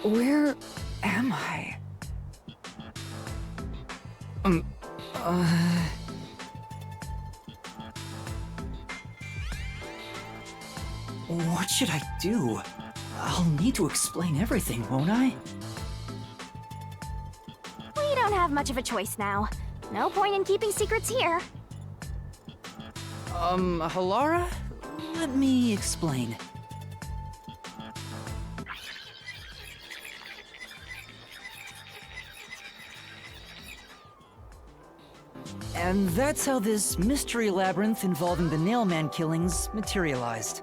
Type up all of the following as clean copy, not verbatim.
Where am I? What should I do? I'll need to explain everything, won't I? We don't have much of a choice now. No point in keeping secrets here. Halara? Let me explain. And that's how this mystery labyrinth involving the Nailman killings materialized.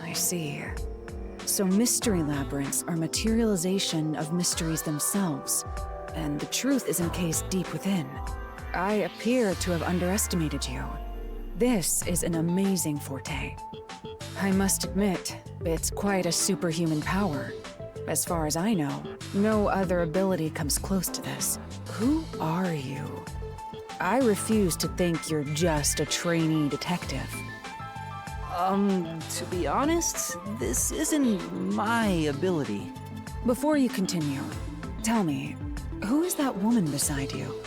I see. So mystery labyrinths are materialization of mysteries themselves, and the truth is encased deep within. I appear to have underestimated you. This is an amazing forte. I must admit, it's quite a superhuman power. As far as I know, no other ability comes close to this. Who are you? I refuse to think you're just a trainee detective. To be honest, this isn't my ability. Before you continue, tell me, who is that woman beside you?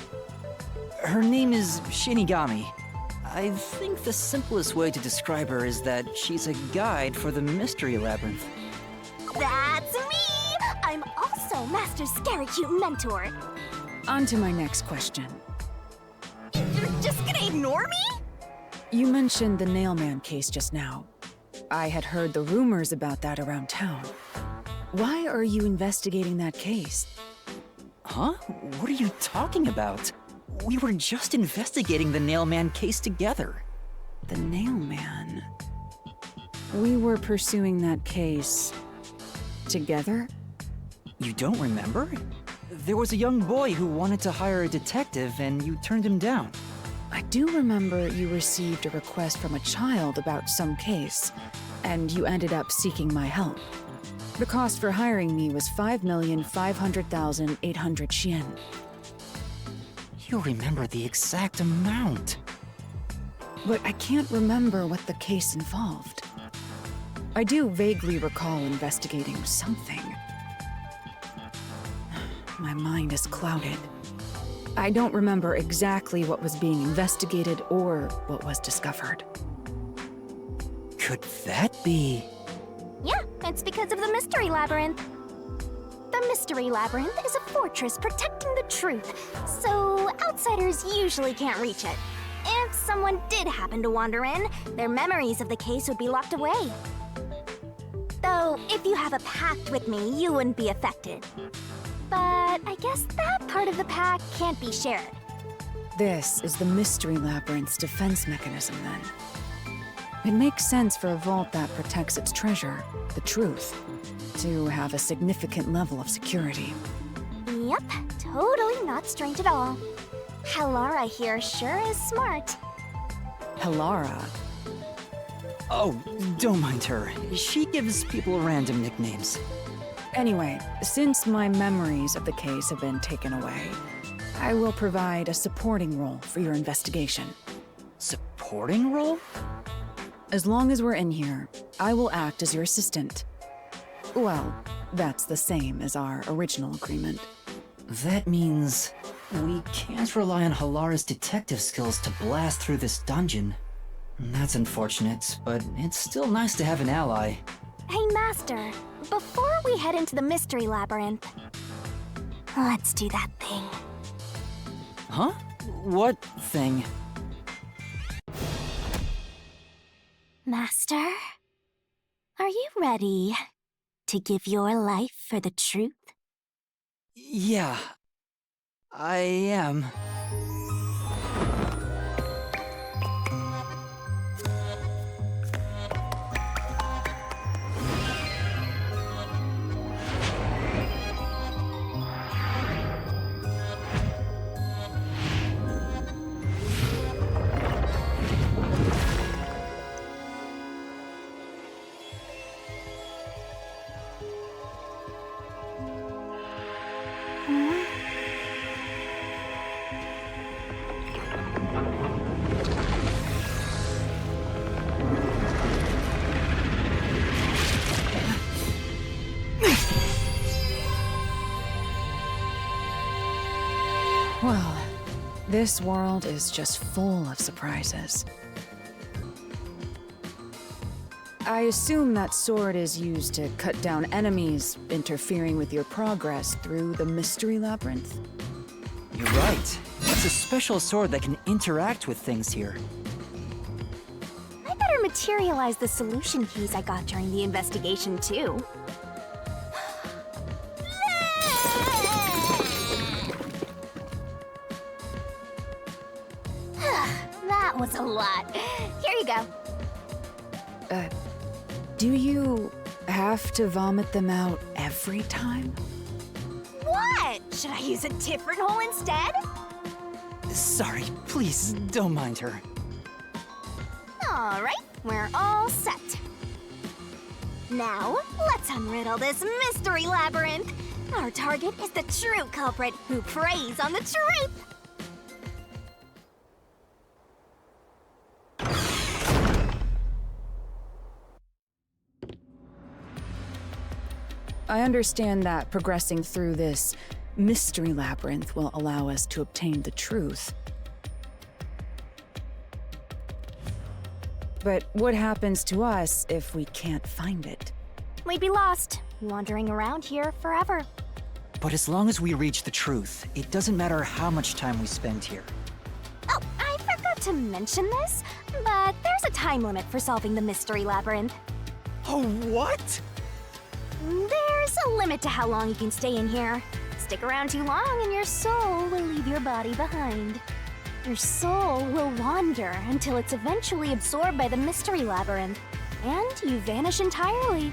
Her name is Shinigami. I think the simplest way to describe her is that she's a guide for the mystery labyrinth. That's me! I'm also Master Scary Cute Mentor. On to my next question. You're just gonna ignore me? You mentioned the Nailman case just now. I had heard the rumors about that around town. Why are you investigating that case? Huh? What are you talking about? We were just investigating the Nailman case together. The Nailman? We were pursuing that case... together? You don't remember? There was a young boy who wanted to hire a detective and you turned him down. I do remember you received a request from a child about some case, and you ended up seeking my help. The cost for hiring me was 5,500,800 yen. You remember the exact amount. But I can't remember what the case involved. I do vaguely recall investigating something. My mind is clouded. I don't remember exactly what was being investigated or what was discovered. Could that be... Yeah, it's because of the Mystery Labyrinth. The Mystery Labyrinth is a fortress protecting the truth, so outsiders usually can't reach it. If someone did happen to wander in, their memories of the case would be locked away. Though, if you have a pact with me, you wouldn't be affected. But I guess that part of the pact can't be shared. This is the Mystery Labyrinth's defense mechanism, then. It makes sense for a vault that protects its treasure, the truth, to have a significant level of security. Yep, totally not strange at all. Halara here sure is smart. Halara? Oh, don't mind her. She gives people random nicknames. Anyway, since my memories of the case have been taken away, I will provide a supporting role for your investigation. Supporting role? As long as we're in here, I will act as your assistant. Well, that's the same as our original agreement. That means we can't rely on Halara's detective skills to blast through this dungeon. That's unfortunate, but it's still nice to have an ally. Hey, Master, before we head into the Mystery Labyrinth, let's do that thing. Huh? What thing? Master, are you ready to give your life for the truth? Yeah, I am. Well, this world is just full of surprises. I assume that sword is used to cut down enemies, interfering with your progress through the Mystery Labyrinth. You're right. It's a special sword that can interact with things here. I better materialize the solution keys I got during the investigation, too. That was a lot. Here you go. Do you have to vomit them out every time? What? Should I use a different hole instead? Sorry, please don't mind her. All right, we're all set. Now, let's unriddle this mystery labyrinth. Our target is the true culprit who preys on the truth. I understand that progressing through this mystery labyrinth will allow us to obtain the truth. But what happens to us if we can't find it? We'd be lost, wandering around here forever. But as long as we reach the truth, it doesn't matter how much time we spend here. Oh, I forgot to mention this, but there's a time limit for solving the mystery labyrinth. Oh, what? There's a limit to how long you can stay in here. Stick around too long and your soul will leave your body behind. Your soul will wander until it's eventually absorbed by the mystery labyrinth, and you vanish entirely.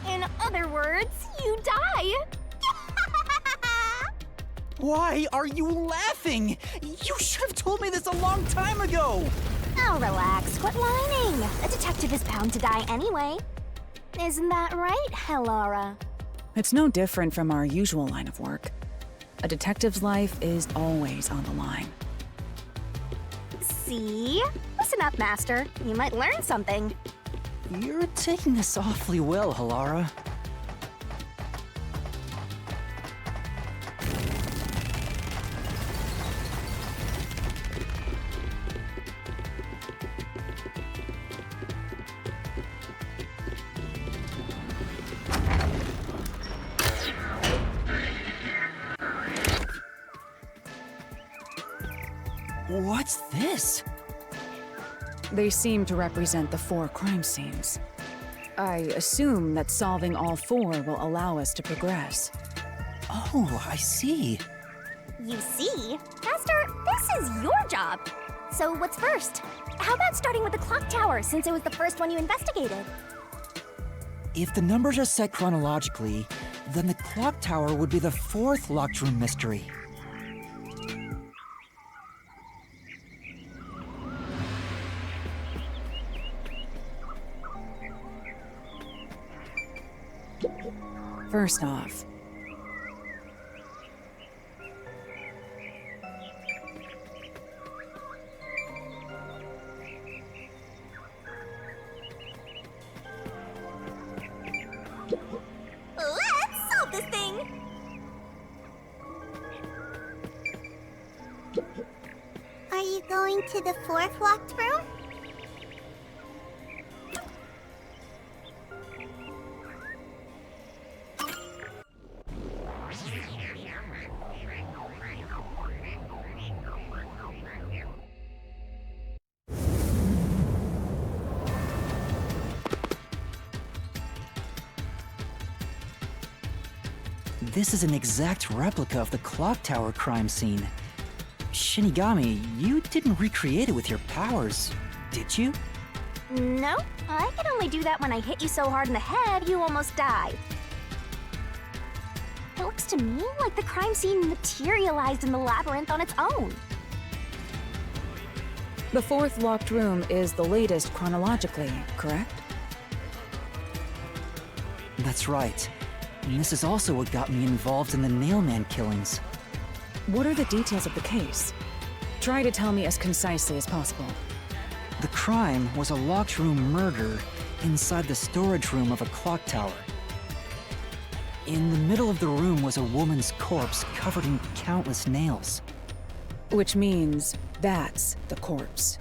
In other words, you die. Why are you laughing? You should have told me this a long time ago! Oh, relax, quit whining. A detective is bound to die anyway. Isn't that right, Hellara? It's no different from our usual line of work. A detective's life is always on the line. See? Listen up, Master. You might learn something. You're taking this awfully well, Hellara. What's this? They seem to represent the 4 crime scenes. I assume that solving all 4 will allow us to progress. Oh, I see. You see? Master, this is your job. So what's first? How about starting with the clock tower, since it was the first one you investigated? If the numbers are set chronologically, then the clock tower would be the 4th locked room mystery. First off, Let's solve this thing! Are you going to the 4th locked room? This is an exact replica of the clock tower crime scene. Shinigami, you didn't recreate it with your powers, did you? No, I can only do that when I hit you so hard in the head you almost die. It looks to me like the crime scene materialized in the labyrinth on its own. the 4th locked room is the latest chronologically, correct? That's right. And this is also what got me involved in the Nailman killings. What are the details of the case? Try to tell me as concisely as possible. The crime was a locked room murder inside the storage room of a clock tower. In the middle of the room was a woman's corpse covered in countless nails. Which means that's the corpse.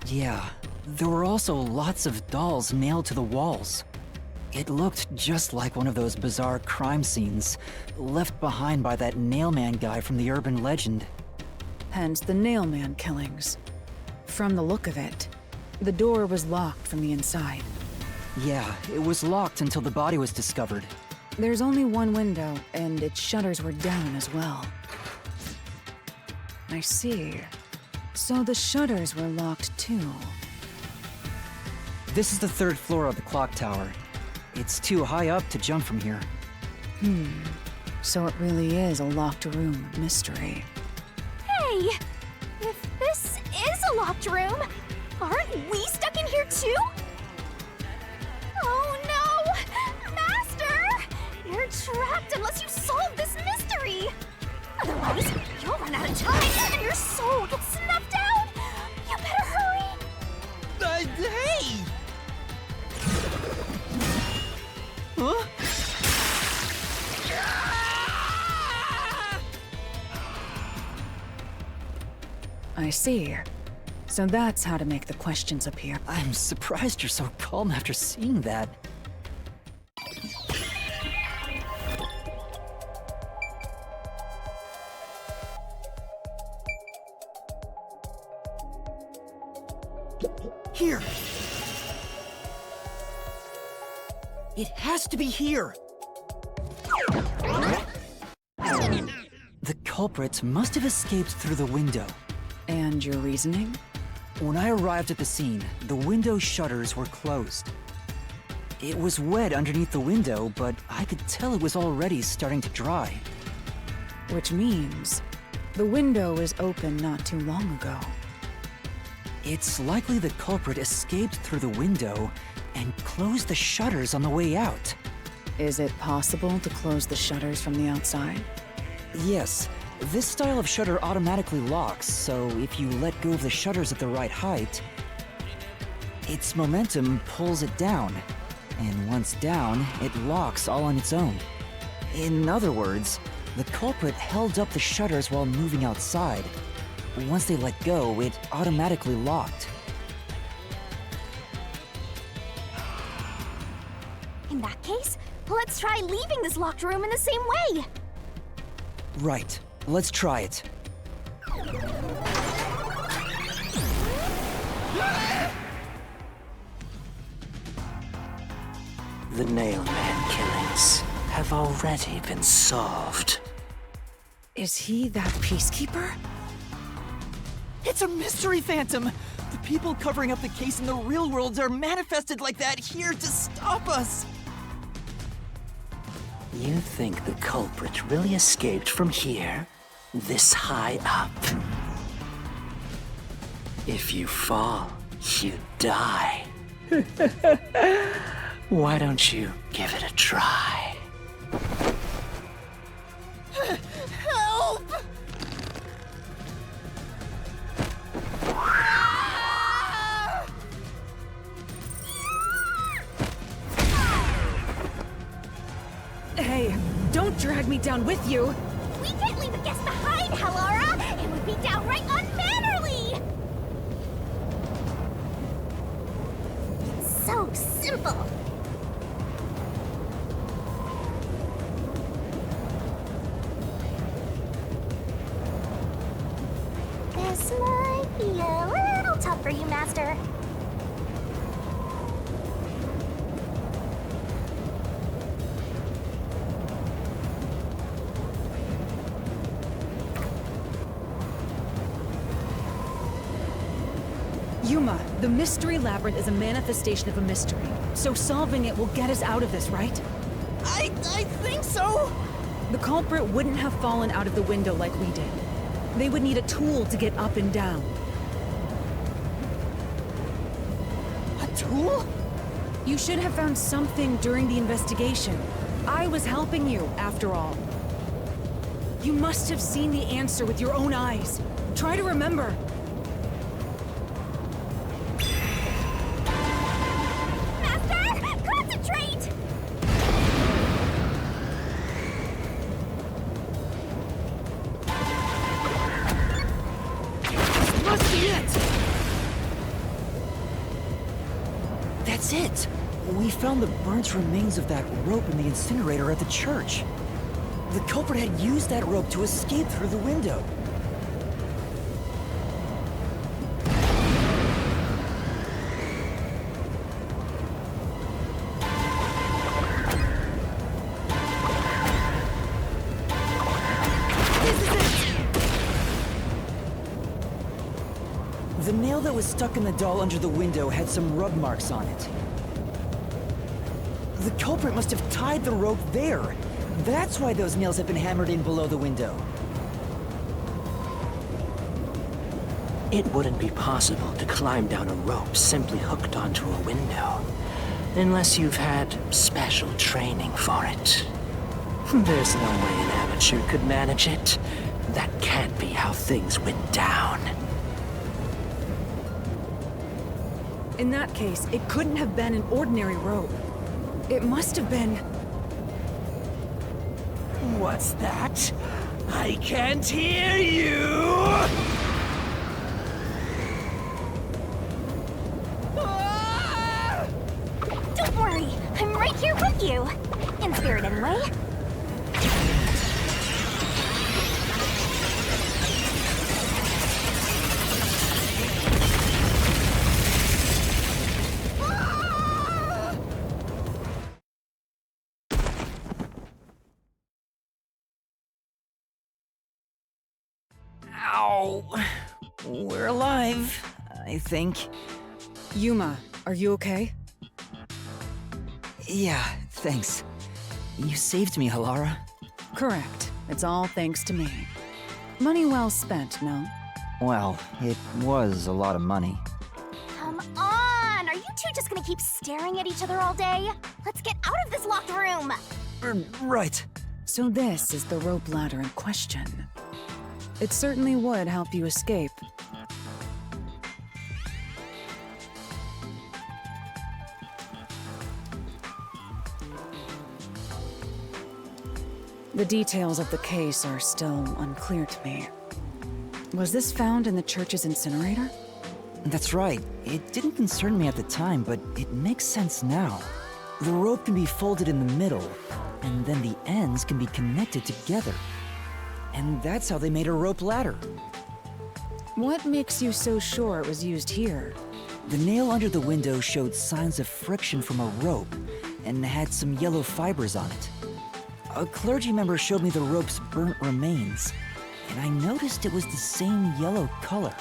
Yeah, there were also lots of dolls nailed to the walls. It looked just like one of those bizarre crime scenes left behind by that Nailman guy from the urban legend. Hence the Nailman killings. From the look of it, the door was locked from the inside. Yeah, it was locked until the body was discovered. There's only one window, and its shutters were down as well. I see. So the shutters were locked too. This is the 3rd floor of the clock tower. It's too high up to jump from here. So it really is a locked room mystery. Hey! If this is a locked room, aren't we stuck in here too? Oh no! Master! You're trapped unless you solve this mystery! Otherwise, you'll run out of time and your soul gets snuffed out! You better hurry! Hey! Huh? I see. So that's how to make the questions appear. I'm surprised you're so calm after seeing that. Here! It has to be here! The culprit must have escaped through the window. And your reasoning? When I arrived at the scene, the window shutters were closed. It was wet underneath the window, but I could tell it was already starting to dry. Which means the window was open not too long ago. It's likely the culprit escaped through the window and closed the shutters on the way out. Is it possible to close the shutters from the outside? Yes, this style of shutter automatically locks, so if you let go of the shutters at the right height, its momentum pulls it down, and once down, it locks all on its own. In other words, the culprit held up the shutters while moving outside. Once they let go, it automatically locked. In that case, let's try leaving this locked room in the same way! Right, let's try it. The Nailman killings have already been solved. Is he that peacekeeper? It's a mystery phantom! The people covering up the case in the real world are manifested like that here to stop us! You think the culprit really escaped from here? This high up? If you fall, you die. Why don't you give it a try? Help! Hey, don't drag me down with you! We can't leave a guest behind, Halara! It would be downright unmannerly! It's so simple! This might be a little tough for you, Master. Yuma, the Mystery Labyrinth is a manifestation of a mystery. So solving it will get us out of this, right? I think so! The culprit wouldn't have fallen out of the window like we did. They would need a tool to get up and down. A tool? You should have found something during the investigation. I was helping you, after all. You must have seen the answer with your own eyes. Try to remember. Master, concentrate! That's it! We found the burnt remains of that rope in the incinerator at the church. The culprit had used that rope to escape through the window. The nail that was stuck in the doll under the window had some rub marks on it. The culprit must have tied the rope there. That's why those nails have been hammered in below the window. It wouldn't be possible to climb down a rope simply hooked onto a window, unless you've had special training for it. There's no way an amateur could manage it. That can't be how things went down. In that case, it couldn't have been an ordinary rope. It must have been... What's that? I can't hear you! Don't worry, I'm right here with you. In spirit, anyway. Ow! We're alive, I think. Yuma, are you okay? Yeah, thanks. You saved me, Halara. Correct. It's all thanks to me. Money well spent, no? Well, it was a lot of money. Come on! Are you two just gonna keep staring at each other all day? Let's get out of this locked room! Right. So this is the rope ladder in question. It certainly would help you escape. The details of the case are still unclear to me. Was this found in the church's incinerator? That's right. It didn't concern me at the time, but it makes sense now. The rope can be folded in the middle, and then the ends can be connected together. And that's how they made a rope ladder. What makes you so sure it was used here? The nail under the window showed signs of friction from a rope, and had some yellow fibers on it. A clergy member showed me the rope's burnt remains, and I noticed it was the same yellow color.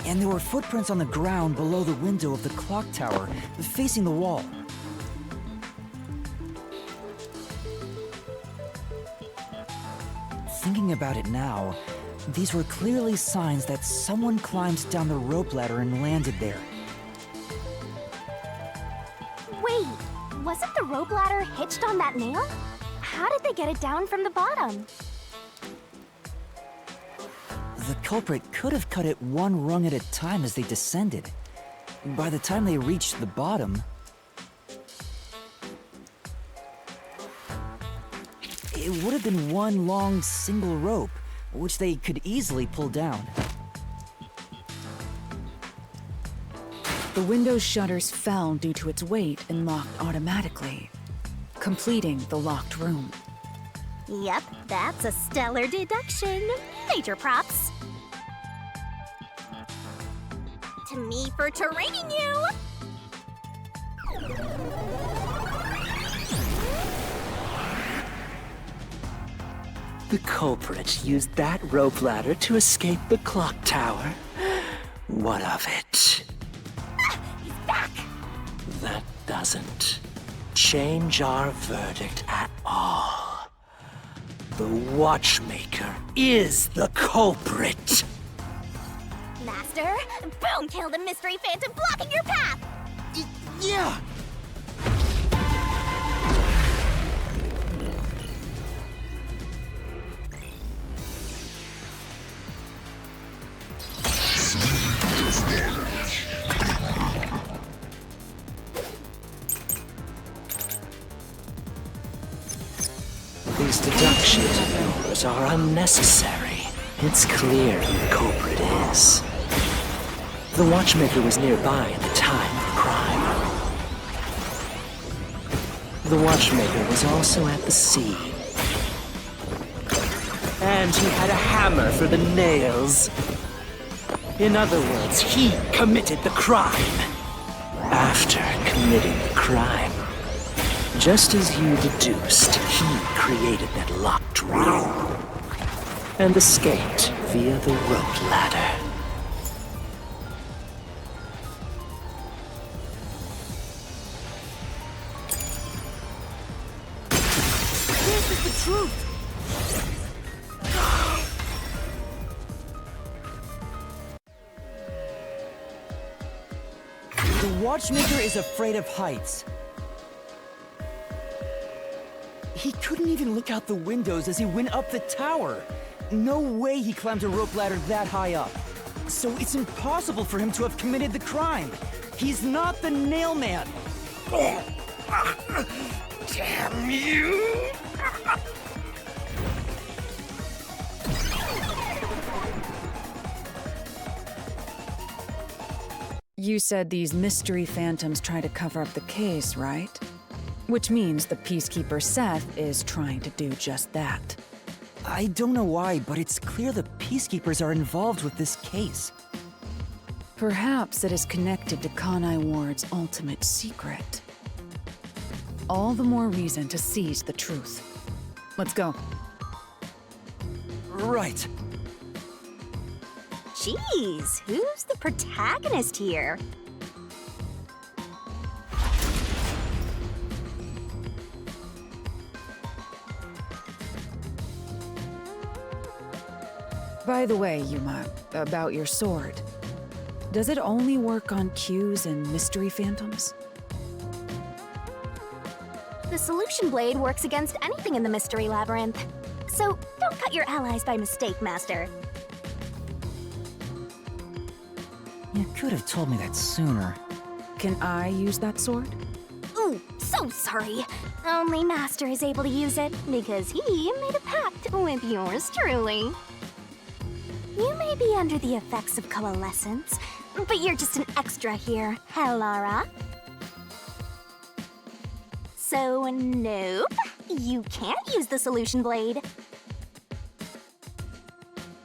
And there were footprints on the ground below the window of the clock tower, facing the wall. Thinking about it now, these were clearly signs that someone climbed down the rope ladder and landed there. Wait, wasn't the rope ladder hitched on that nail? How did they get it down from the bottom? The culprit could have cut it one rung at a time as they descended. By the time they reached the bottom, it would have been one long single rope, which they could easily pull down. The window's shutters fell due to its weight and locked automatically, completing the locked room. Yep, that's a stellar deduction. Major props. To me for training you! The culprit used that rope ladder to escape the clock tower. What of it? Ah, he's back! That doesn't change our verdict at all. The watchmaker is the culprit. Master, boom! Kill the mystery phantom blocking your path! Yeah! These deductions of yours are unnecessary. It's clear who the culprit is. The watchmaker was nearby at the time of the crime. The watchmaker was also at the scene. And he had a hammer for the nails. In other words, he committed the crime. After committing the crime, just as you deduced, he created that locked room and escaped via the rope ladder. This is the truth! The watchmaker is afraid of heights. He couldn't even look out the windows as he went up the tower. No way he climbed a rope ladder that high up. So it's impossible for him to have committed the crime. He's not the nail man. Damn you! You said these mystery phantoms try to cover up the case, right? Which means the Peacekeeper Seth is trying to do just that. I don't know why, but it's clear the Peacekeepers are involved with this case. Perhaps it is connected to Kanai Ward's ultimate secret. All the more reason to seize the truth. Let's go. Right. Jeez, who's the protagonist here? By the way, Yuma, about your sword. Does it only work on cues and mystery phantoms? The solution blade works against anything in the Mystery Labyrinth. So don't cut your allies by mistake, Master. You could have told me that sooner. Can I use that sword? Ooh, so sorry. Only Master is able to use it because he made a pact with yours truly. You may be under the effects of coalescence, but you're just an extra here, Hellara. So, nope, you can't use the solution blade.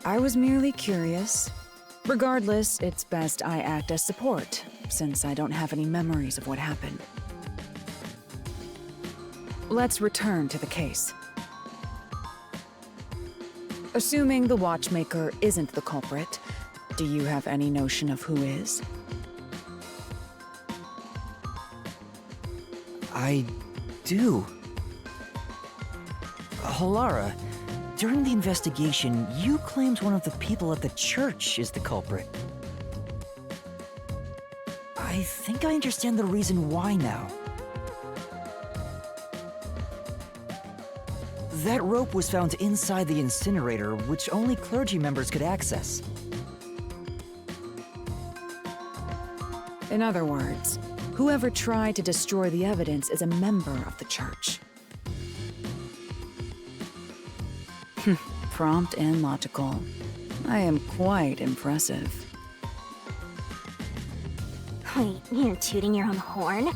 I was merely curious. Regardless, it's best I act as support, since I don't have any memories of what happened. Let's return to the case. Assuming the watchmaker isn't the culprit, do you have any notion of who is? I do. Halara, during the investigation, you claimed one of the people at the church is the culprit. I think I understand the reason why now. That rope was found inside the incinerator, which only clergy members could access. In other words, whoever tried to destroy the evidence is a member of the church. Prompt and logical. I am quite impressive. Wait, you're tooting your own horn?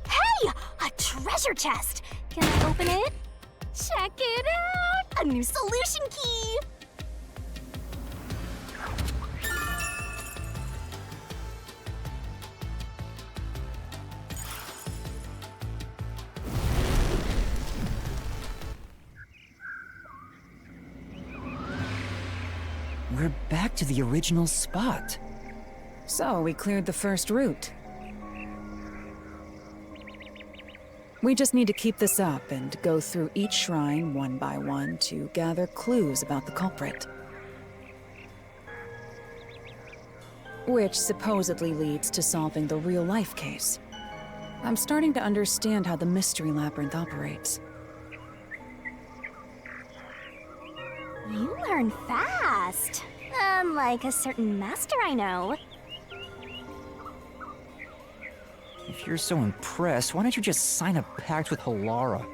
Hey! A treasure chest! Can I open it? Check it out! A new solution key! We're back to the original spot. So, we cleared the first route. We just need to keep this up and go through each shrine one by one to gather clues about the culprit. Which supposedly leads to solving the real-life case. I'm starting to understand how the Mystery Labyrinth operates. You learn fast. Unlike a certain master I know. If you're so impressed, why don't you just sign a pact with Halara?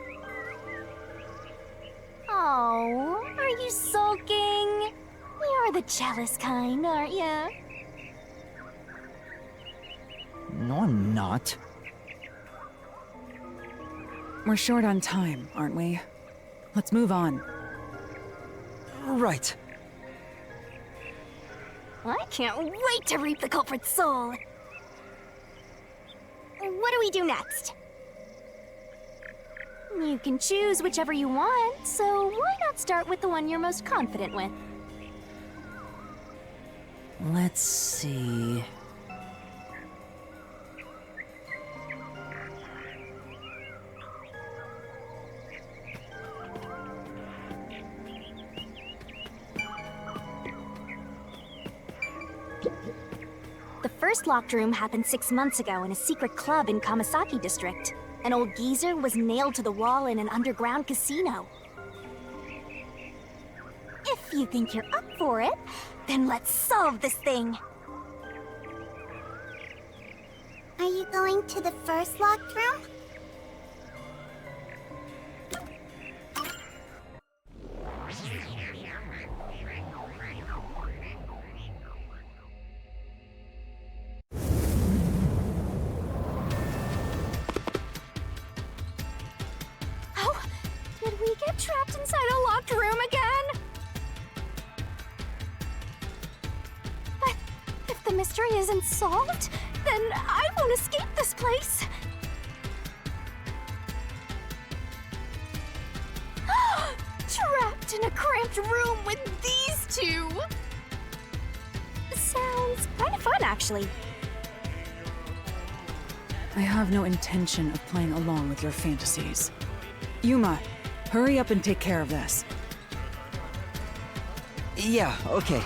Oh, are you sulking? You're the jealous kind, aren't ya? No, I'm not. We're short on time, aren't we? Let's move on. Right. I can't wait to reap the culprit's soul. What do we do next? You can choose whichever you want, so why not start with the one you're most confident with? Let's see... The first locked room happened 6 months ago in a secret club in Kamasaki district. An old geezer was nailed to the wall in an underground casino. If you think you're up for it, then let's solve this thing. Are you going to the first locked room? Oh, did we get trapped inside a locked room again? But if the mystery isn't solved, then I won't escape this place. Trapped in a cramped room with these two. Sounds kind of fun, actually. I have no intention of playing along with your fantasies. Yuma, hurry up and take care of this. Yeah, okay.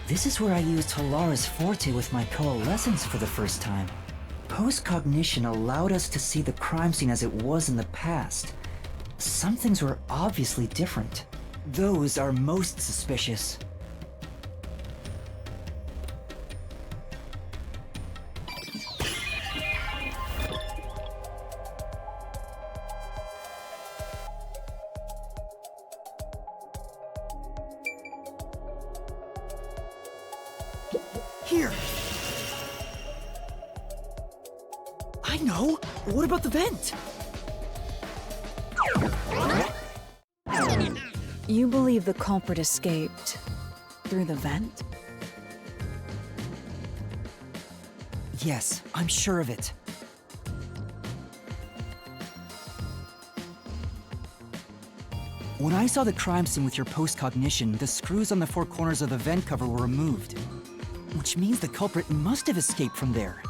This is where I used Halara's forte with my coalescence for the first time. Post-cognition allowed us to see the crime scene as it was in the past. Some things were obviously different. Those are most suspicious. Here! I know! What about the vent? You believe the culprit escaped through the vent? Yes, I'm sure of it. When I saw the crime scene with your post-cognition, the screws on the four corners of the vent cover were removed. Which means the culprit must have escaped from there.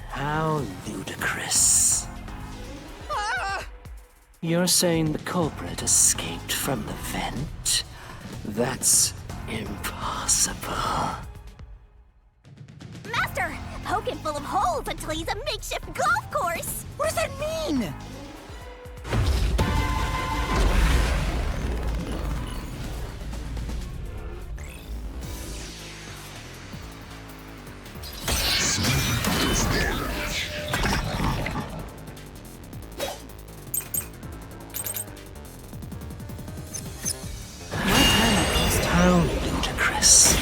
How ludicrous. You're saying the culprit escaped from the vent? That's impossible. Master! Poke him full of holes until he's a makeshift golf course! What does that mean? How ludicrous.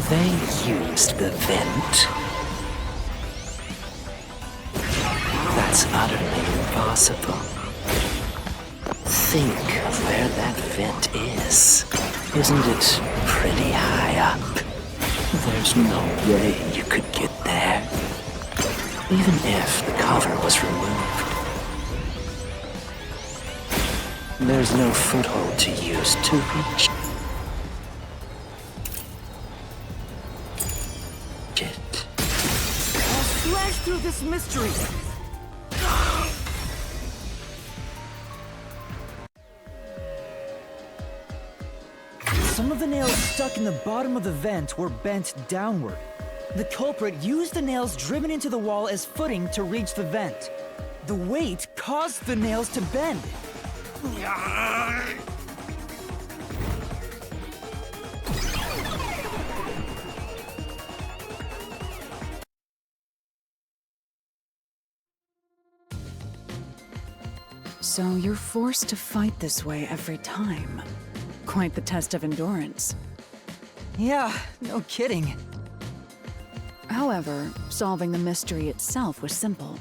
They used the vent. That's utterly impossible. Think of where that vent is. Isn't it pretty high up? There's no way you could get there. Even if the cover was removed. There's no foothold to use to reach it. I'll slash through this mystery! Some of the nails stuck in the bottom of the vent were bent downward. The culprit used the nails driven into the wall as footing to reach the vent. The weight caused the nails to bend. So you're forced to fight this way every time. Quite the test of endurance. Yeah, no kidding. However, solving the mystery itself was simple.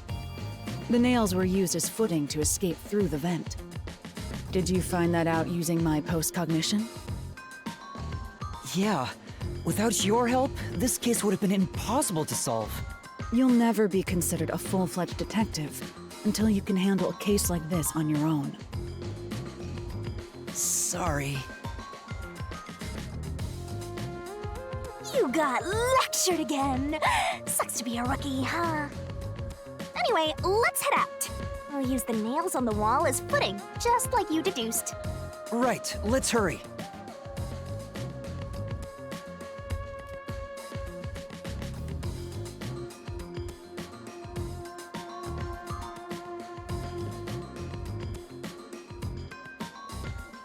The nails were used as footing to escape through the vent. Did you find that out using my post-cognition? Yeah, without your help, this case would have been impossible to solve. You'll never be considered a full-fledged detective until you can handle a case like this on your own. Sorry. You got lectured again. Sucks to be a rookie, huh? Anyway, let's head out. We'll use the nails on the wall as footing, just like you deduced. Right, let's hurry.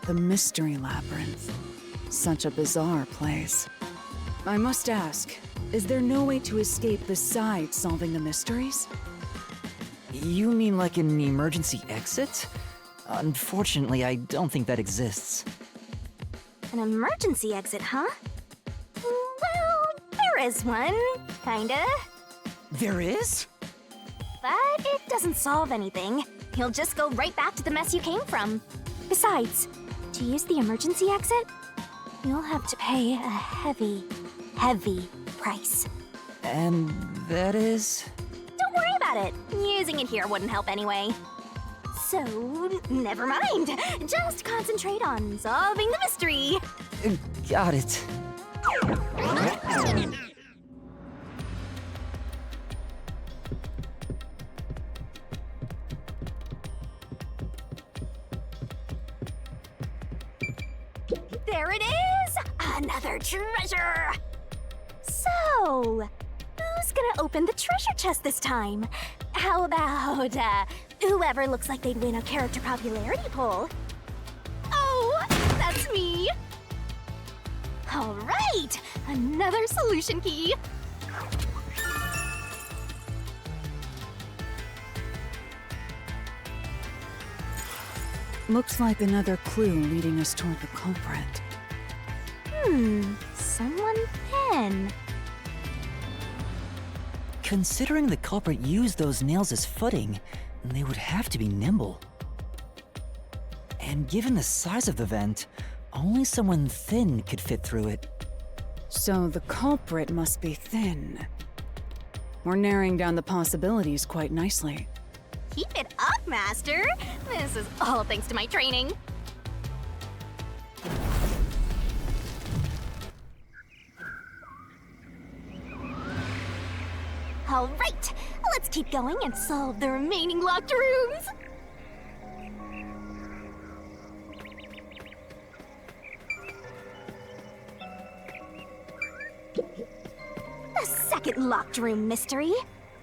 The Mystery Labyrinth. Such a bizarre place. I must ask, is there no way to escape besides solving the mysteries? You mean like an emergency exit? Unfortunately, I don't think that exists. An emergency exit, huh? Well, there is one, kinda. There is? But it doesn't solve anything. You'll just go right back to the mess you came from. Besides, to use the emergency exit, you'll have to pay a heavy price. And that is? Don't worry about it. Using it here wouldn't help anyway. So, never mind. Just concentrate on solving the mystery. Got it. There it is! Another treasure! So, who's gonna open the treasure chest this time? How about, whoever looks like they'd win a character popularity poll? Oh, that's me! Alright, another solution key! Looks like another clue leading us toward the culprit. Someone pen. Considering the culprit used those nails as footing, they would have to be nimble. And given the size of the vent, only someone thin could fit through it. So the culprit must be thin. We're narrowing down the possibilities quite nicely. Keep it up, Master! This is all thanks to my training. All right, let's keep going and solve the remaining locked rooms. The second locked room mystery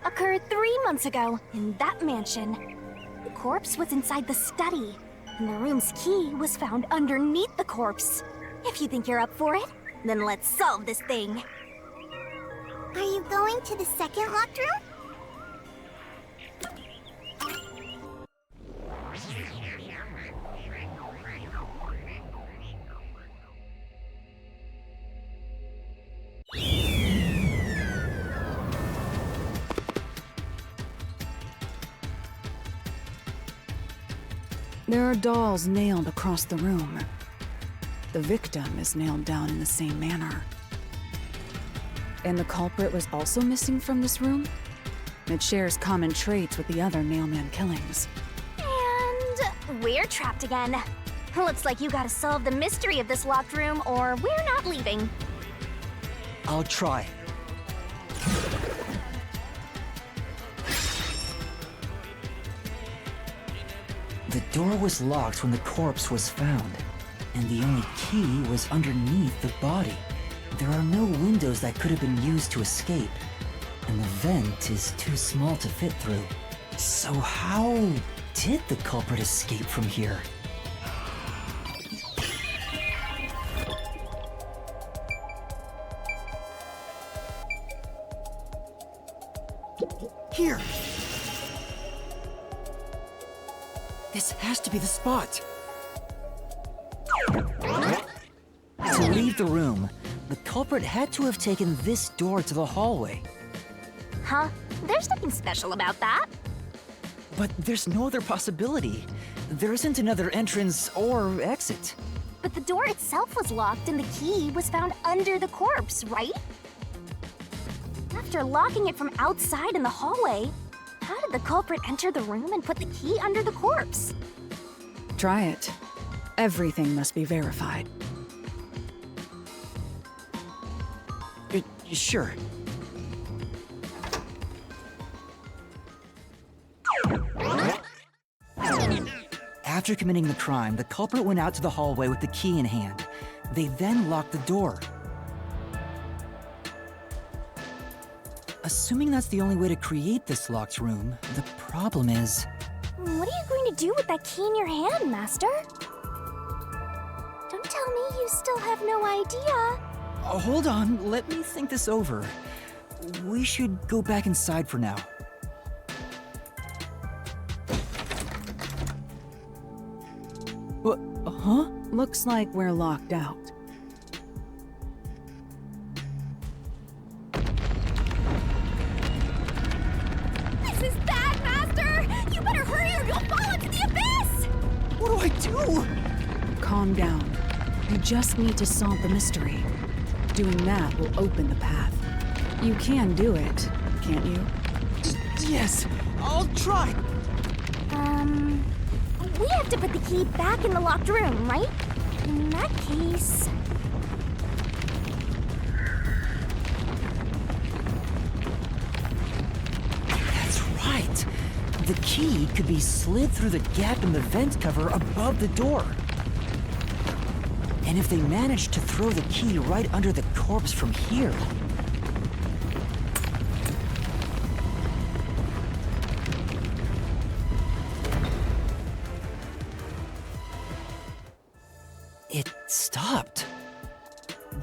occurred 3 months ago in that mansion. The corpse was inside the study, and the room's key was found underneath the corpse. If you think you're up for it, then let's solve this thing. Are you going to the second locked room? There are dolls nailed across the room. The victim is nailed down in the same manner. And the culprit was also missing from this room? It shares common traits with the other nailman killings. And we're trapped again. Looks like you gotta solve the mystery of this locked room or we're not leaving. I'll try. The door was locked when the corpse was found, and the only key was underneath the body. there are no windows that could have been used to escape, and the vent is too small to fit through. So how did the culprit escape from here? Here! This has to be the spot! To leave the room, the culprit had to have taken this door to the hallway. Huh? There's nothing special about that. But there's no other possibility. There isn't another entrance or exit. But the door itself was locked and the key was found under the corpse, right? After locking it from outside in the hallway, how did the culprit enter the room and put the key under the corpse? Try it. Everything must be verified. Sure. After committing the crime, the culprit went out to the hallway with the key in hand. They then locked the door. Assuming that's the only way to create this locked room, the problem is... What are you going to do with that key in your hand, Master? Don't tell me you still have no idea. Hold on, let me think this over. We should go back inside for now. What? Huh? Looks like we're locked out. This is bad, Master! You better hurry or you'll fall into the abyss! What do I do? Calm down. You just need to solve the mystery. Doing that will open the path. You can do it, can't you? Yes, I'll try. We have to put the key back in the locked room, right? In that case... That's right. The key could be slid through the gap in the vent cover above the door. And if they managed to throw the key right under the corpse from here... It stopped.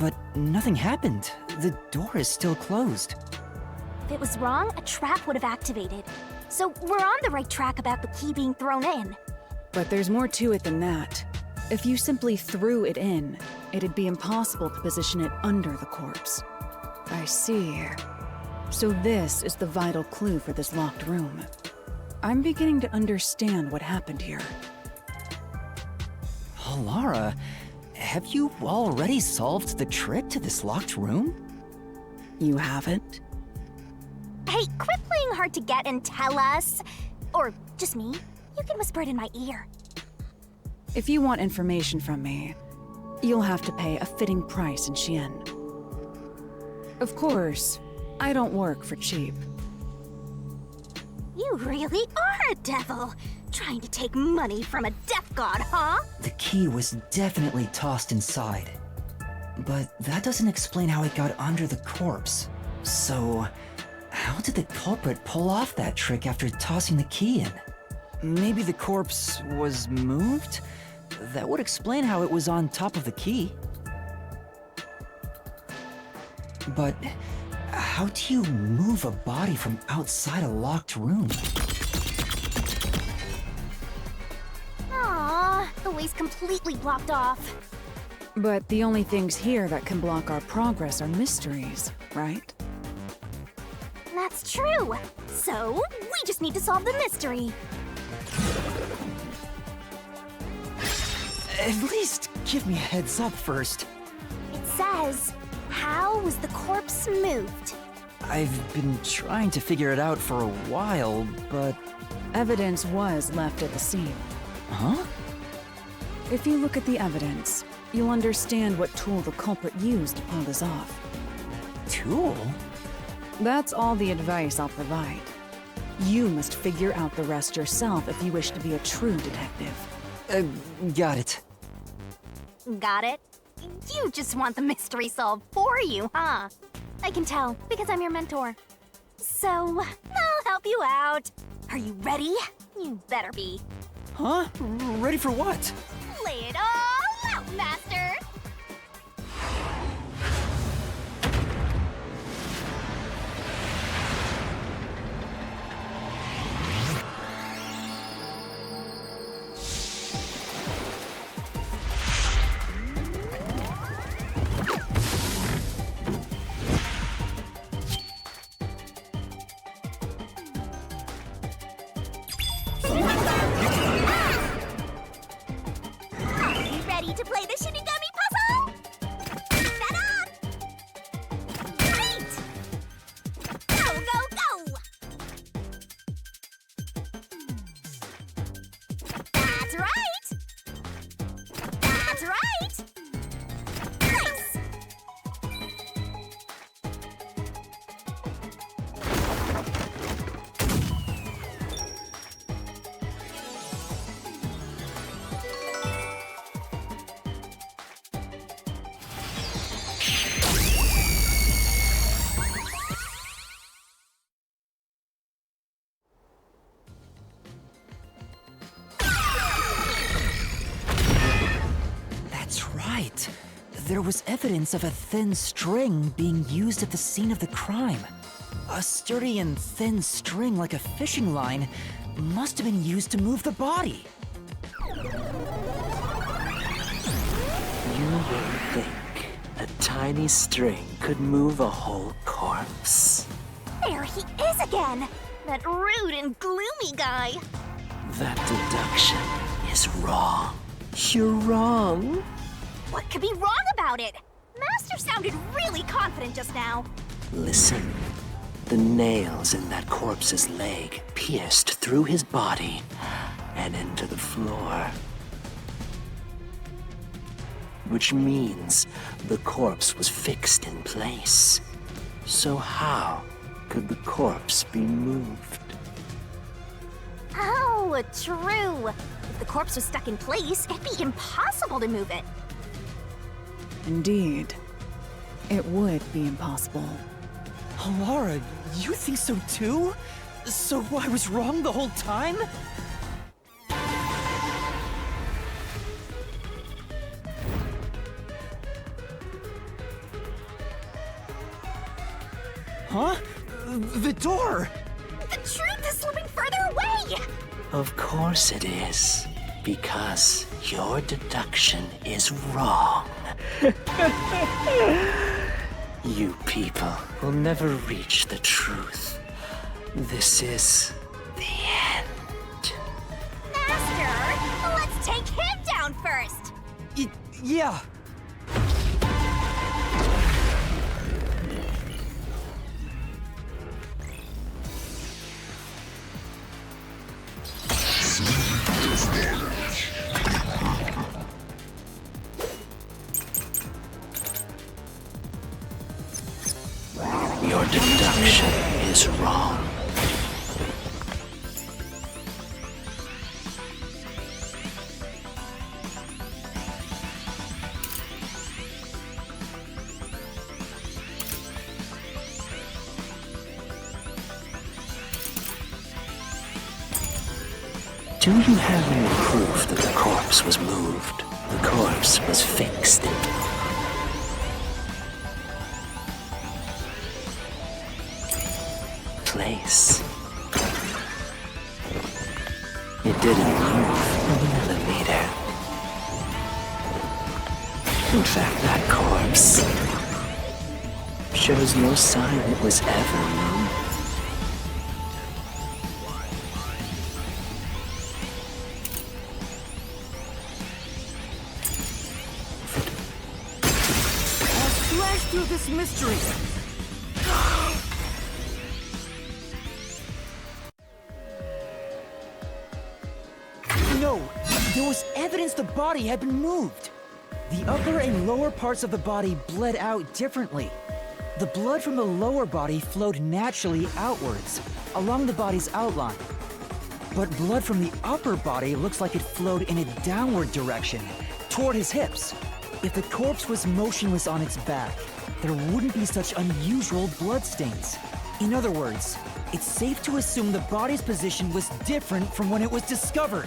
But nothing happened. The door is still closed. If it was wrong, a trap would have activated. So we're on the right track about the key being thrown in. But there's more to it than that. If you simply threw it in, it'd be impossible to position it under the corpse. I see. So this is the vital clue for this locked room. I'm beginning to understand what happened here. Oh, Lara, have you already solved the trick to this locked room? You haven't? Hey, quit playing hard to get and tell us. Or just me. You can whisper it in my ear. If you want information from me, you'll have to pay a fitting price in Xian. Of course, I don't work for cheap. You really are a devil. Trying to take money from a death god, huh? The key was definitely tossed inside. But that doesn't explain how it got under the corpse. So, how did the culprit pull off that trick after tossing the key in? Maybe the corpse was moved? That would explain how it was on top of the key. But how do you move a body from outside a locked room? Aww, the way's completely blocked off. But the only things here that can block our progress are mysteries, right? That's true. So, we just need to solve the mystery. At least give me a heads up first. It says, how was the corpse moved? I've been trying to figure it out for a while, but... Evidence was left at the scene. Huh? If you look at the evidence, you'll understand what tool the culprit used to pull this off. Tool? That's all the advice I'll provide. You must figure out the rest yourself if you wish to be a true detective. Got it. Got it? You just want the mystery solved for you, huh? I can tell, because I'm your mentor. So, I'll help you out. Are you ready? You better be. Huh? Ready for what? Lay it all out, Master! Ready to play the Shinigami puzzle? Set up! Great! Go, go, go! That's right! That's right! Nice! That's right. There was evidence of a thin string being used at the scene of the crime. A sturdy and thin string like a fishing line must have been used to move the body. You wouldn't think a tiny string could move a whole corpse. There he is again! That rude and gloomy guy. That deduction is wrong. You're wrong. What could be wrong about it? Master sounded really confident just now. Listen. The nails in that corpse's leg pierced through his body and into the floor. Which means the corpse was fixed in place. So how could the corpse be moved? Oh, true. If the corpse was stuck in place, it'd be impossible to move it. Indeed. It would be impossible. Laura, you think so too? So I was wrong the whole time? Huh? The door! The truth is slipping further away! Of course it is. Because your deduction is wrong. You people will never reach the truth. This is the end. Master, let's take him down first! Yeah. Your deduction is wrong. Do you have any proof that the corpse was moved? The corpse was fixed in place. It didn't move a millimeter. In fact, that corpse shows no sign it was ever moved. Slash through this mystery! No, there was evidence the body had been moved. The upper and lower parts of the body bled out differently. The blood from the lower body flowed naturally outwards, along the body's outline. But blood from the upper body looks like it flowed in a downward direction, toward his hips. If the corpse was motionless on its back, there wouldn't be such unusual bloodstains. In other words, it's safe to assume the body's position was different from when it was discovered.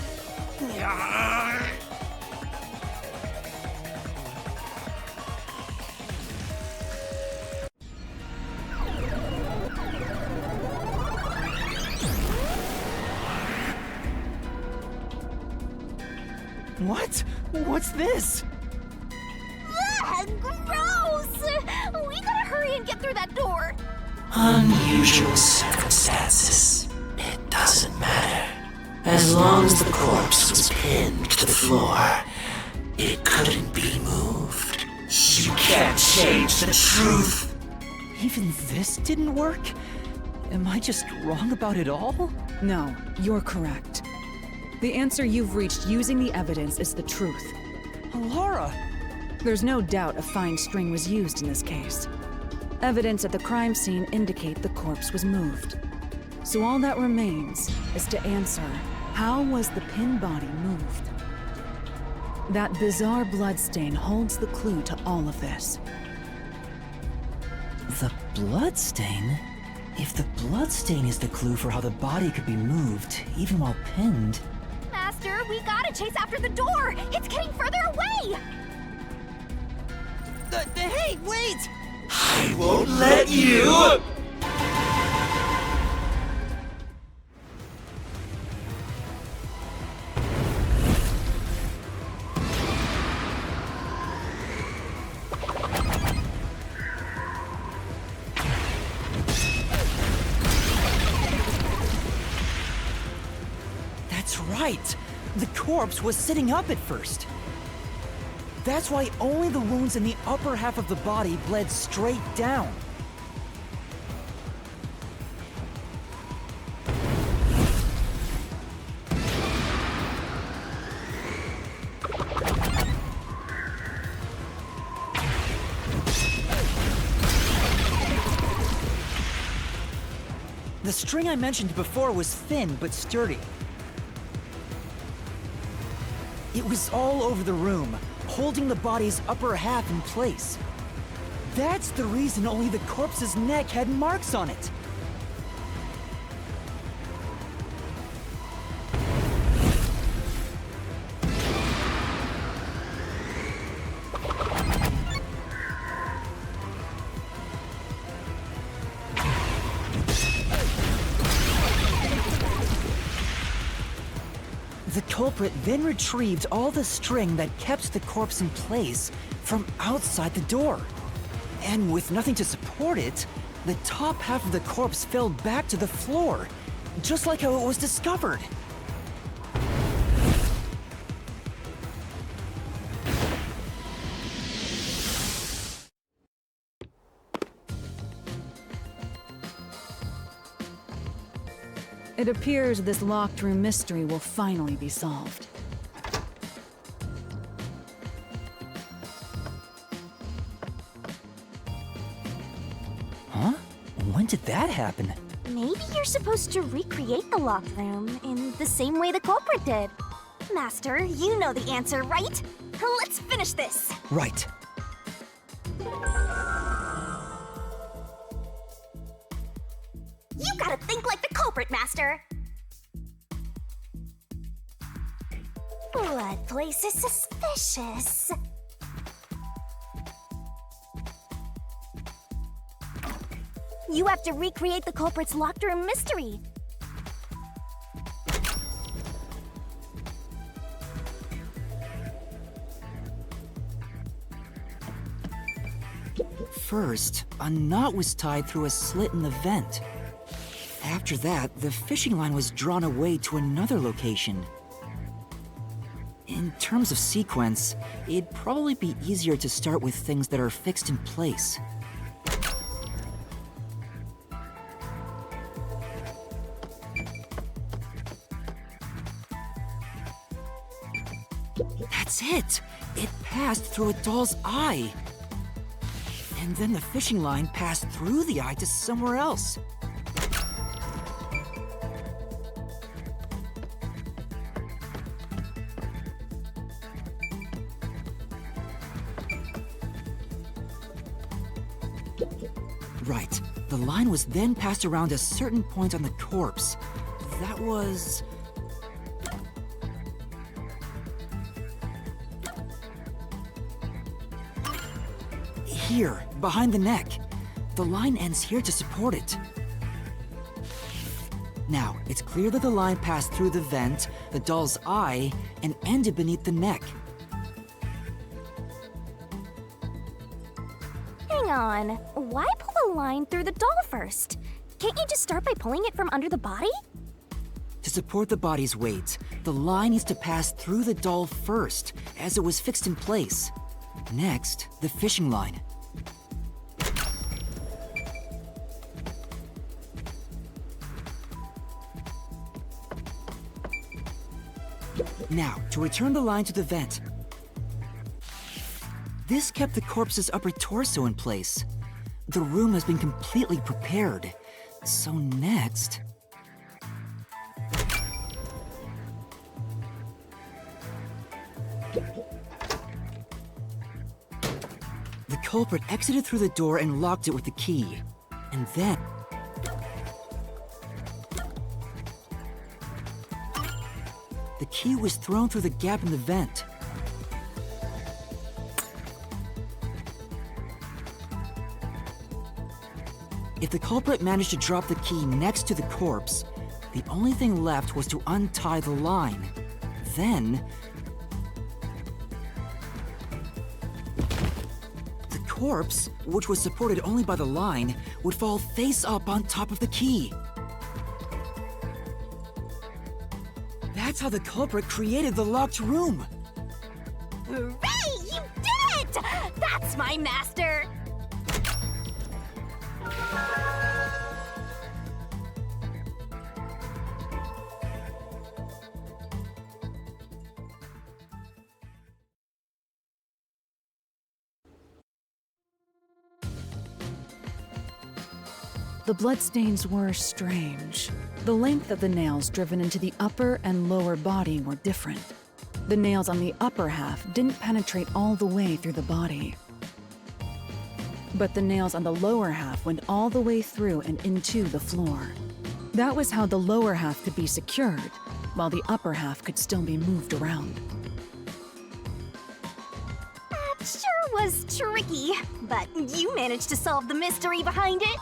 What? What's this? Ugh, gross! We gotta hurry and get through that door. Unusual circumstances. It doesn't matter. As long as the corpse was pinned to the floor, it couldn't be moved. You can't change the truth. Even this didn't work? Am I just wrong about it all? No, you're correct. The answer you've reached using the evidence is the truth. Laura! There's no doubt a fine string was used in this case. Evidence at the crime scene indicate the corpse was moved. So all that remains is to answer, how was the pinned body moved? That bizarre bloodstain holds the clue to all of this. The bloodstain? If the bloodstain is the clue for how the body could be moved, even while pinned... Master, we gotta chase after the door! It's getting further away! Hey, wait! I won't let you! That's right! The corpse was sitting up at first. That's why only the wounds in the upper half of the body bled straight down. The string I mentioned before was thin but sturdy. It was all over the room, holding the body's upper half in place. That's the reason only the corpse's neck had marks on it. The culprit then retrieved all the string that kept the corpse in place from outside the door. And with nothing to support it, the top half of the corpse fell back to the floor, just like how it was discovered. It appears this locked room mystery will finally be solved. Huh? When did that happen? Maybe you're supposed to recreate the locked room in the same way the culprit did. Master, you know the answer, right? Let's finish this! Right. You gotta think like the culprit, Master! Blood place is suspicious. You have to recreate the culprit's locked room mystery. First, a knot was tied through a slit in the vent. After that, the fishing line was drawn away to another location. In terms of sequence, it'd probably be easier to start with things that are fixed in place. That's it! It passed through a doll's eye! And then the fishing line passed through the eye to somewhere else. Right. The line was then passed around a certain point on the corpse. That was... here, behind the neck. The line ends here to support it. Now, it's clear that the line passed through the vent, the doll's eye, and ended beneath the neck. Hang on. Why pull a line through the doll first? Can't you just start by pulling it from under the body? To support the body's weight, the line needs to pass through the doll first, as it was fixed in place. Next, the fishing line. Now, to return the line to the vent. This kept the corpse's upper torso in place. The room has been completely prepared. So next... the culprit exited through the door and locked it with the key. And then... the key was thrown through the gap in the vent. If the culprit managed to drop the key next to the corpse, the only thing left was to untie the line. Then... the corpse, which was supported only by the line, would fall face up on top of the key. That's how the culprit created the locked room! Hooray! You did it! That's my master! The bloodstains were strange. The length of the nails driven into the upper and lower body were different. The nails on the upper half didn't penetrate all the way through the body. But the nails on the lower half went all the way through and into the floor. That was how the lower half could be secured, while the upper half could still be moved around. That sure was tricky, but you managed to solve the mystery behind it.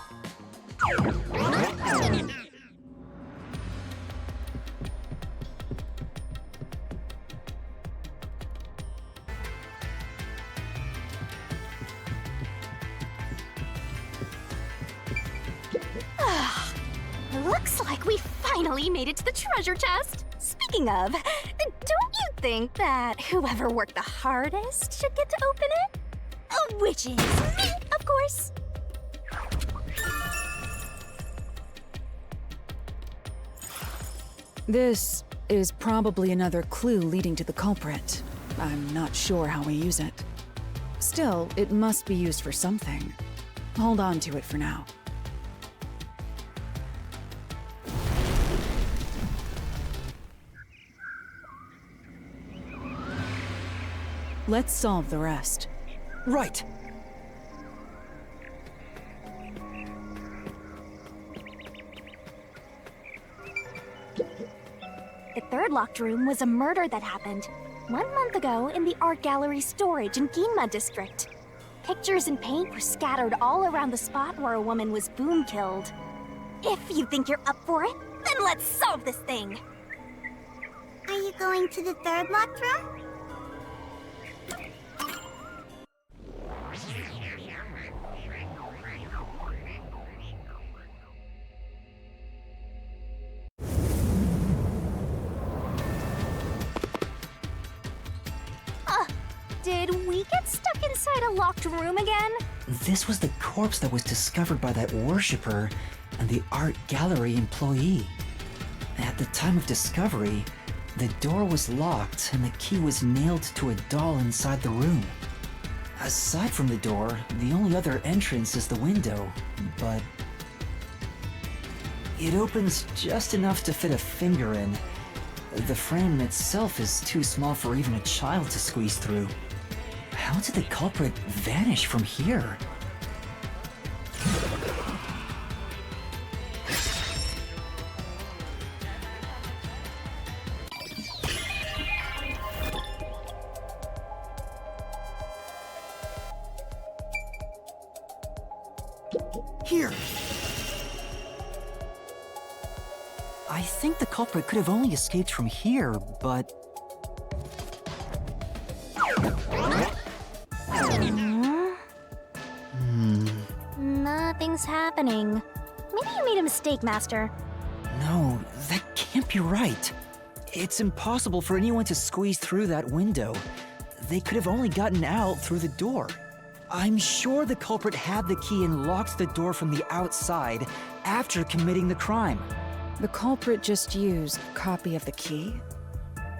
Looks like we finally made it to the treasure chest. Speaking of, don't you think that whoever worked the hardest should get to open it? Which is me, of course. This is probably another clue leading to the culprit. I'm not sure how we use it. Still, it must be used for something. Hold on to it for now. Let's solve the rest. Right! The third locked room was a murder that happened 1 month ago in the art gallery storage in Ginma district. Pictures and paint were scattered all around the spot where a woman was boom killed. If you think you're up for it, then let's solve this thing! Are you going to the third locked room? Did we get stuck inside a locked room again? This was the corpse that was discovered by that worshipper and the art gallery employee. At the time of discovery, the door was locked and the key was nailed to a doll inside the room. Aside from the door, the only other entrance is the window, but it opens just enough to fit a finger in. The frame itself is too small for even a child to squeeze through. How did the culprit vanish from here? Here! I think the culprit could have only escaped from here, but... Nothing's happening. Maybe you made a mistake, Master. No, that can't be right. It's impossible for anyone to squeeze through that window. They could have only gotten out through the door. I'm sure the culprit had the key and locked the door from the outside after committing the crime. The culprit just used a copy of the key?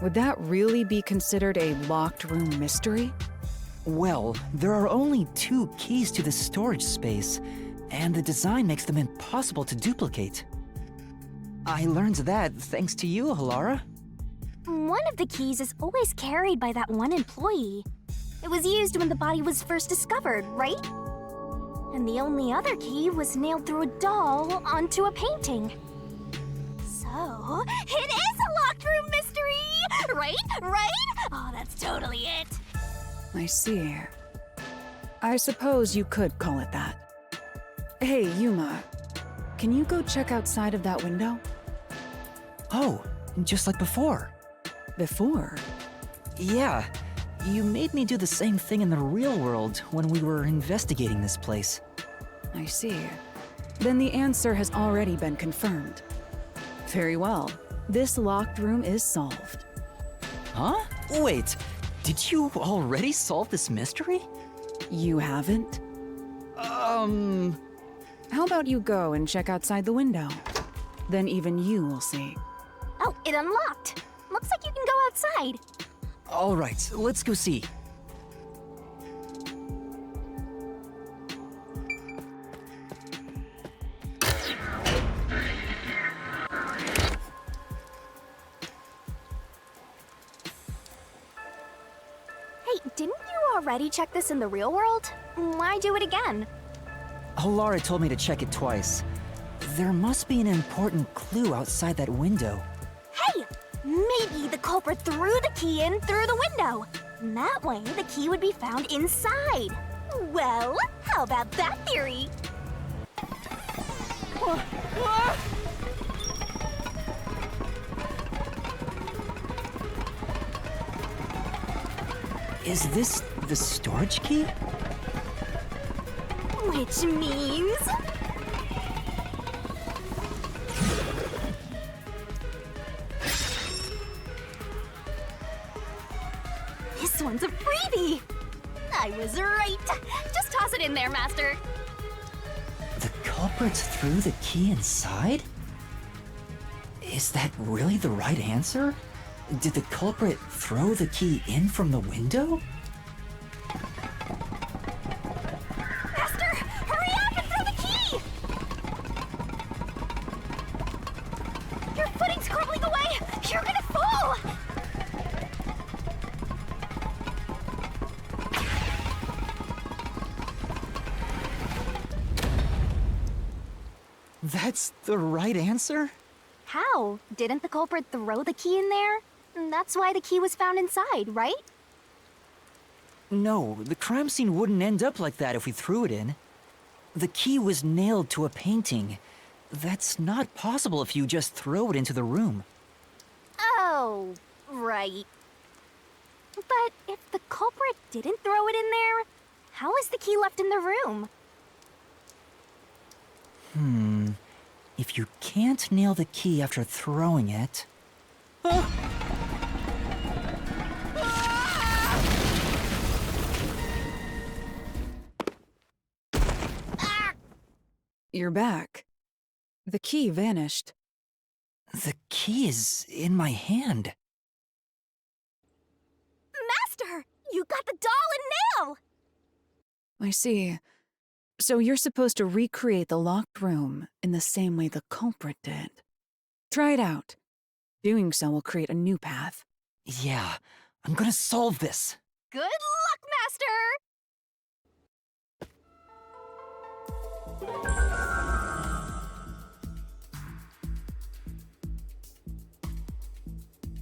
Would that really be considered a locked room mystery? Well, there are only 2 keys to the storage space, and the design makes them impossible to duplicate. I learned that thanks to you, Halara. One of the keys is always carried by that one employee. It was used when the body was first discovered, right? And the only other key was nailed through a doll onto a painting. So, it is a locked room mystery! Right? Oh, that's totally it. I see. I suppose you could call it that. Hey, Yuma, can you go check outside of that window? Oh, just like before. Before? Yeah, you made me do the same thing in the real world when we were investigating this place. I see. Then the answer has already been confirmed. Very well. This locked room is solved. Huh? Wait, did you already solve this mystery? You haven't? How about you go and check outside the window? Then even you will see. Oh, it unlocked. Looks like you can go outside. All right, let's go see. Hey, didn't you already check this in the real world? Why do it again? Halara told me to check it twice. There must be an important clue outside that window. Hey! Maybe the culprit threw the key in through the window. And that way, the key would be found inside. Well, how about that theory? Is this the storage key? Which means... this one's a freebie! I was right! Just toss it in there, Master. The culprit threw the key inside? Is that really the right answer? Did the culprit throw the key in from the window? Master, hurry up and throw the key! Your footing's crumbling away! You're gonna fall! That's the right answer? How? Didn't the culprit throw the key in there? That's why the key was found inside, right? No, the crime scene wouldn't end up like that if we threw it in. The key was nailed to a painting. That's not possible if you just throw it into the room. Oh, right. But if the culprit didn't throw it in there, how is the key left in the room? If you can't nail the key after throwing it... You're back. The key vanished. The key is in my hand. Master! You got the doll and nail! I see. So you're supposed to recreate the locked room in the same way the culprit did. Try it out. Doing so will create a new path. Yeah, I'm gonna solve this. Good luck, Master!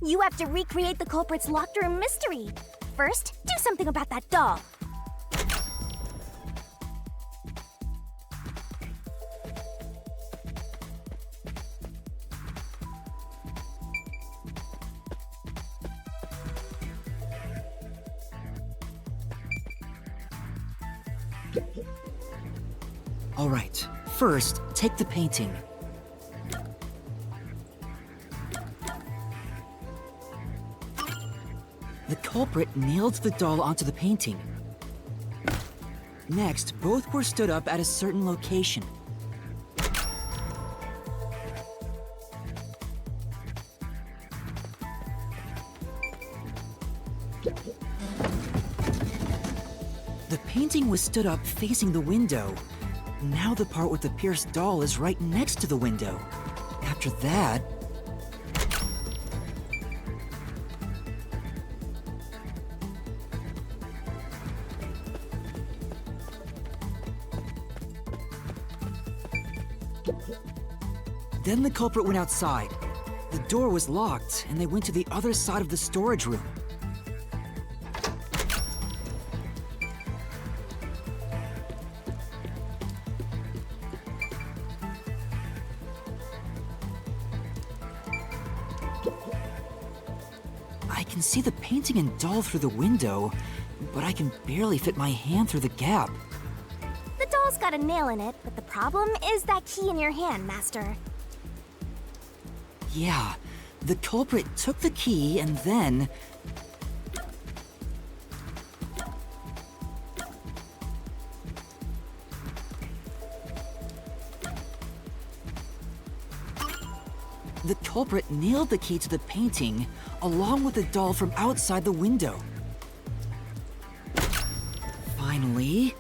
You have to recreate the culprit's locked room mystery. First, do something about that doll. All right, first, take the painting. The culprit nailed the doll onto the painting. Next, both were stood up at a certain location. The painting was stood up facing the window. Now the part with the pierced doll is right next to the window. After that... Then the culprit went outside. The door was locked, and they went to the other side of the storage room. I can see the painting and doll through the window, but I can barely fit my hand through the gap. The doll's got a nail in it, but the problem is that key in your hand, Master. Yeah, the culprit took the key and then... The culprit nailed the key to the painting, along with the doll from outside the window. Finally...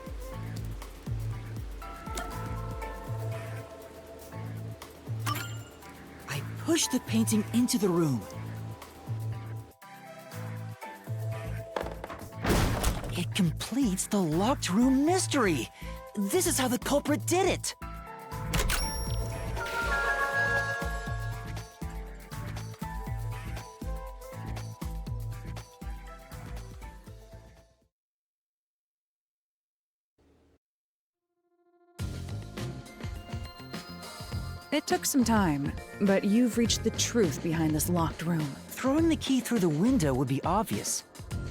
I pushed the painting into the room. It completes the locked room mystery! This is how the culprit did it! It took some time, but you've reached the truth behind this locked room. Throwing the key through the window would be obvious.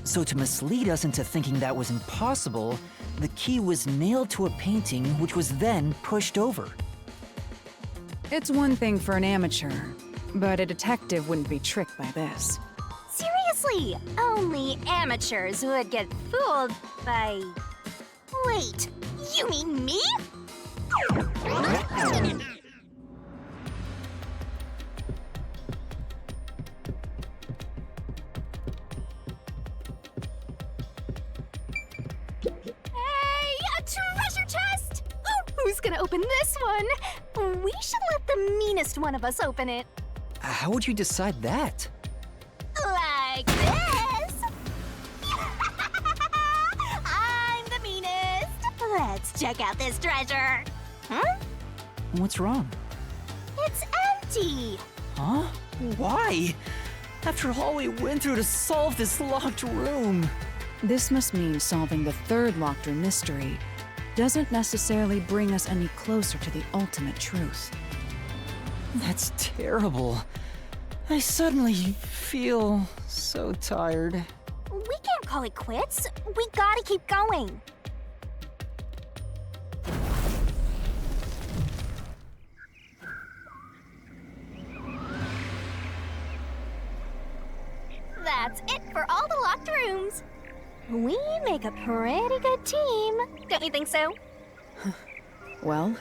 So to mislead us into thinking that was impossible, the key was nailed to a painting which was then pushed over. It's one thing for an amateur, but a detective wouldn't be tricked by this. Seriously, only amateurs would get fooled by... Wait, you mean me? Who's gonna open this one? We should let the meanest one of us open it. How would you decide that? Like this. I'm the meanest. Let's check out this treasure. Huh? What's wrong? It's empty. Huh? Why? After all we went through to solve this locked room. This must mean solving the third locked room mystery doesn't necessarily bring us any closer to the ultimate truth. That's terrible. I suddenly feel so tired. We can't call it quits. We gotta keep going. That's it for all the locked rooms. We make a pretty good team. Don't you think so? Well,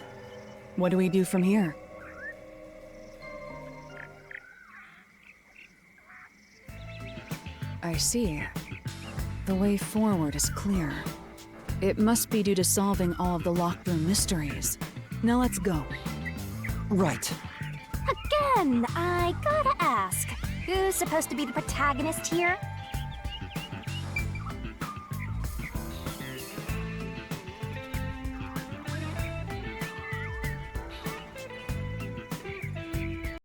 what do we do from here? I see. The way forward is clear. It must be due to solving all of the locked room mysteries. Now let's go. Right. Again, I gotta ask, who's supposed to be the protagonist here?